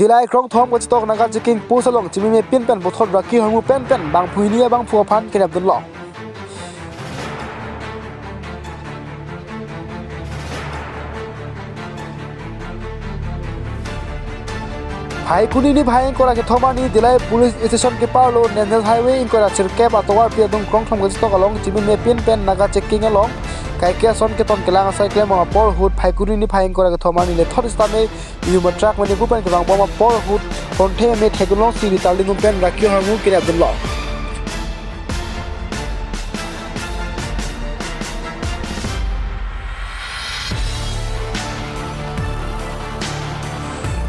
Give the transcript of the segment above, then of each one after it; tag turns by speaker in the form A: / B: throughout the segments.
A: Dillai krong thom ko chitok naga chiking pu salong chimi me penpen puthot Raki ahormu penpen banghini abangphu phan kenep dunlo Hai kuni ni bhai kora ke thoma ni Dillai police station ke parlo national highway kora chirke batowar pia dung krong thom ko chitok along chimi me penpen naga checking along kai ke son ke ton kelang sai klem ma por hut phai kuni ni bhai kora ke thoma ni le thot stame human track mani ku pen ke bang ma por hut konthe me thegulong si ritaling pen Raki ahormu kenep dunlo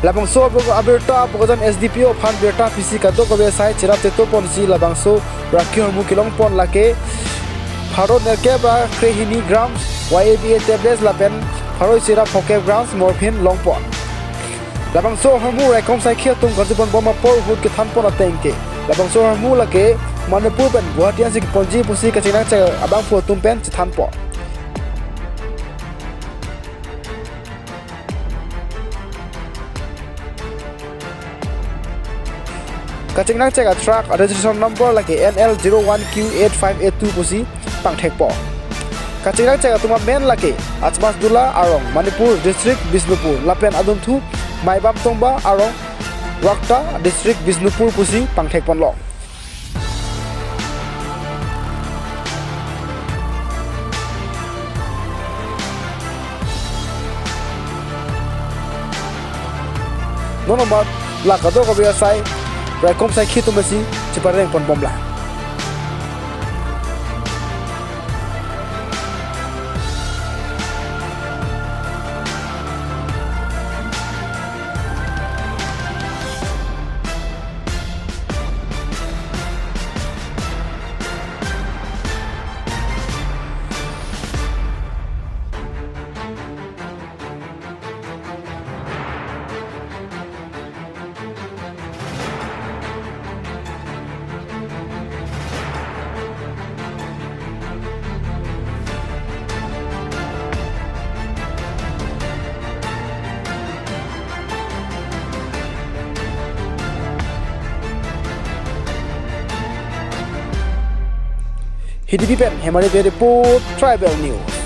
A: Labangso aberta pokojan SDPO phan berta PC kadok ko besai chirap teto ponsi labangso Raki ahormu kilong pon lake pharo nerke ba krehini grams YABA tablets lapen pharo sirap hoke grams morphine longpon labangso ahormu rekom sai khia tung gajibon boma por hut ke thanpon atengke labangso ahormu lake manipur ben guwahati asik ponji pusi kachina cha abangphu tumpen chithanpo Kacingnak cek truck registration number lagi NL01Q8582 pusi pangthek po. Kacingnak cek tuma men lagi Achmas Dula Arong Manipur District Bisnupur lapen aduntu Maibam Tongba Arong Wakta District Bisnupur pusi pangthek ponlong. Nonomat lakado ko biasai Rekom sai khitu masi cipareng pon bomla Hidipi pen hemari report tribal news